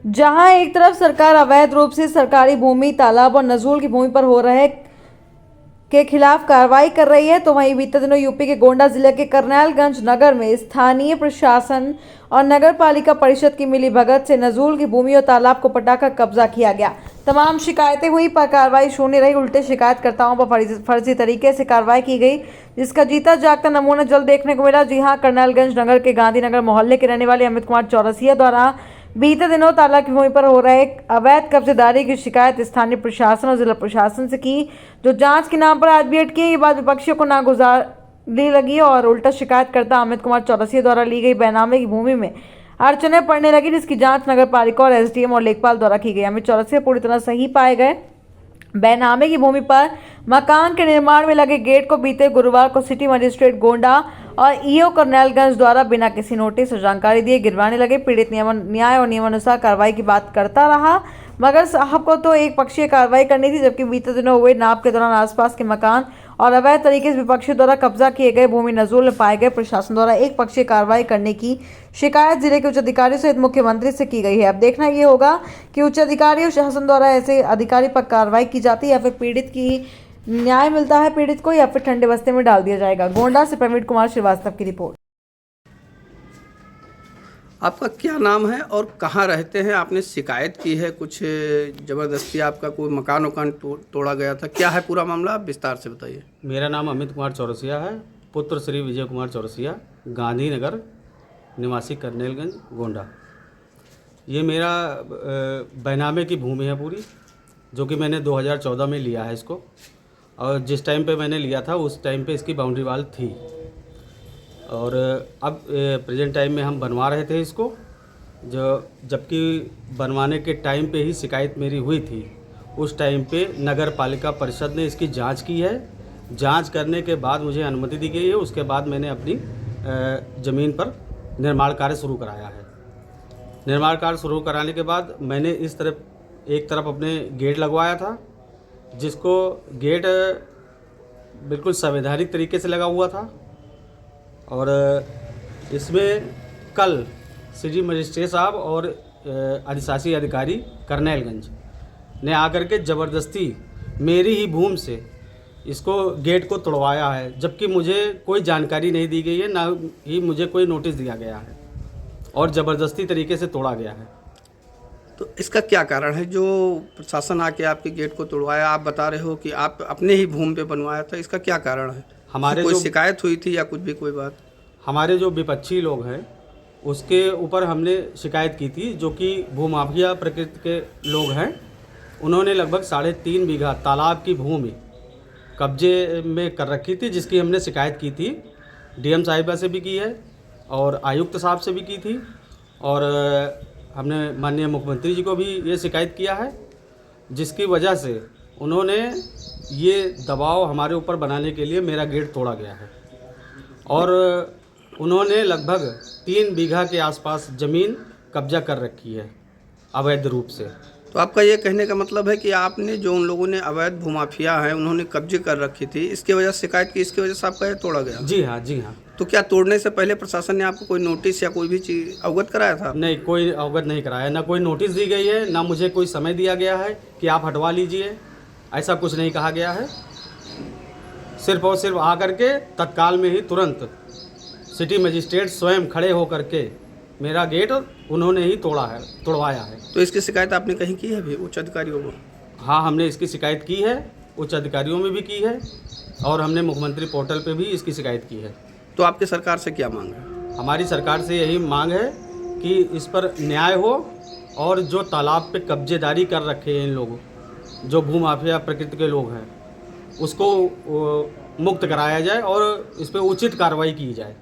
जहां एक तरफ सरकार अवैध रूप से सरकारी भूमि, तालाब और नजूल की भूमि पर हो रहे के खिलाफ कार्रवाई कर रही है, तो वहीं बीते दिनों यूपी के गोंडा जिले के करनैलगंज नगर में स्थानीय प्रशासन और नगर पालिका परिषद की मिलीभगत से नजूल की भूमि और तालाब को पटाकर कब्जा किया गया। तमाम शिकायतें हुई पर कार्रवाई शून्य रही। उल्टे शिकायतकर्ताओं पर फर्जी तरीके से कार्रवाई की गई, जिसका जीता जागता नमूना जल्द देखने को मिला। जी हां, करनैलगंज नगर के गांधीनगर मोहल्ले के रहने वाले अमित कुमार चौरसिया द्वारा बीते दिनों तालाब की भूमि पर हो रहे अवैध कब्जेदारी की शिकायत स्थानीय प्रशासन और जिला प्रशासन से की, जो जांच के नाम पर आज भी अटकी। ये बात विपक्षियों को नागुजारी लगी और उल्टा शिकायतकर्ता अमित कुमार चौरसिया द्वारा ली गई बैनामे की भूमि में अड़चनें पड़ने लगी, जिसकी जांच नगर पालिका और एसडीएम और लेखपाल द्वारा की गई। अमित चौरसिया पूरी तरह सही पाए गए। बैनामे की भूमि पर मकान के निर्माण में लगे गेट को बीते गुरुवार को सिटी मजिस्ट्रेट गोंडा और ईओ करनैलगंज द्वारा बिना किसी नोटिस और जानकारी दिए गिरवाने लगे। पीड़ित न्याय और नियमानुसार कार्रवाई की बात करता रहा, मगर साहब को तो एक पक्षीय कार्रवाई करनी थी, जबकि बीते दिनों हुए नाप के दौरान आसपास के मकान और अवैध तरीके से विपक्षियों द्वारा कब्जा किए गए भूमि नजूल में पाए गए। प्रशासन द्वारा एक पक्षीय कार्रवाई करने की शिकायत जिले के उच्च अधिकारियों सहित मुख्यमंत्री से की गई है। अब देखना ये होगा कि उच्च अधिकारी और शासन द्वारा ऐसे अधिकारी पर कार्रवाई की जाती है या फिर पीड़ित की न्याय मिलता है पीड़ित को, या फिर ठंडे बस्ते में डाल दिया जाएगा। गोंडा से प्रवीण कुमार श्रीवास्तव की रिपोर्ट। आपका क्या नाम है और कहाँ रहते हैं? आपने शिकायत की है, कुछ ज़बरदस्ती आपका कोई मकान वकान तोड़ा गया था, क्या है पूरा मामला? आप विस्तार से बताइए। मेरा नाम अमित कुमार चौरसिया है, पुत्र श्री विजय कुमार चौरसिया, गांधीनगर निवासी करनैलगंज गोंडा। ये मेरा बैनामे की भूमि है पूरी, जो कि मैंने 2014 में लिया है इसको, और जिस टाइम पे मैंने लिया था उस टाइम पे इसकी बाउंड्री वाल थी, और अब प्रेजेंट टाइम में हम बनवा रहे थे इसको, जबकि बनवाने के टाइम पे ही शिकायत मेरी हुई थी। उस टाइम पे नगर पालिका परिषद ने इसकी जांच की है। जांच करने के बाद मुझे अनुमति दी गई है। उसके बाद मैंने अपनी ज़मीन पर निर्माण कार्य शुरू कराया है। निर्माण कार्य शुरू कराने के बाद मैंने इस तरफ एक तरफ अपने गेट लगवाया था, जिसको गेट बिल्कुल संवैधानिक तरीके से लगा हुआ था, और इसमें कल सिटी मजिस्ट्रेट साहब और अधिशासी अधिकारी करनैलगंज ने आकर के ज़बरदस्ती मेरी ही भूमि से इसको गेट को तोड़वाया है, जबकि मुझे कोई जानकारी नहीं दी गई है, ना ही मुझे कोई नोटिस दिया गया है, और ज़बरदस्ती तरीके से तोड़ा गया है। तो इसका क्या कारण है जो प्रशासन आके आपके गेट को तोड़वाया? आप बता रहे हो कि आप अपने ही भूमि पे बनवाया था, इसका क्या कारण है? हमारे कोई जो शिकायत हुई थी या कुछ भी कोई बात? हमारे जो विपक्षी लोग हैं उसके ऊपर हमने शिकायत की थी, जो कि भूमाफिया प्रकृति के लोग हैं। उन्होंने लगभग 3.5 बीघा तालाब की भूमि कब्जे में कर रखी थी, जिसकी हमने शिकायत की थी। डीएम साहिबा से भी की है और आयुक्त साहब से भी की थी, और हमने माननीय मुख्यमंत्री जी को भी ये शिकायत किया है, जिसकी वजह से उन्होंने ये दबाव हमारे ऊपर बनाने के लिए मेरा गेट तोड़ा गया है, और उन्होंने लगभग 3 बीघा के आसपास ज़मीन कब्जा कर रखी है अवैध रूप से। तो आपका ये कहने का मतलब है कि आपने जो उन लोगों ने अवैध भूमाफिया है उन्होंने कब्जे कर रखी थी, इसकी वजह से शिकायत की, इसकी वजह से आपका ये तोड़ा गया? जी हाँ, जी हाँ। तो क्या तोड़ने से पहले प्रशासन ने आपको कोई नोटिस या कोई भी चीज़ अवगत कराया था? नहीं, कोई अवगत नहीं कराया, ना कोई नोटिस दी गई है, ना मुझे कोई समय दिया गया है कि आप हटवा लीजिए, ऐसा कुछ नहीं कहा गया है। सिर्फ और सिर्फ आकर के तत्काल में ही तुरंत सिटी मजिस्ट्रेट स्वयं खड़े होकर के मेरा गेट उन्होंने ही तोड़वाया है। तो इसकी शिकायत आपने कहीं की है अभी उच्च अधिकारियों को? हाँ, हमने इसकी शिकायत की है, उच्च अधिकारियों में भी की है, और हमने मुख्यमंत्री पोर्टल पे भी इसकी शिकायत की है। तो आपकी सरकार से क्या मांग है? हमारी सरकार से यही मांग है कि इस पर न्याय हो, और जो तालाब पे कब्जेदारी कर रखे हैं इन लोगों, जो भूमाफिया प्रकृति के लोग हैं, उसको मुक्त कराया जाए और इस पर उचित कार्रवाई की जाए।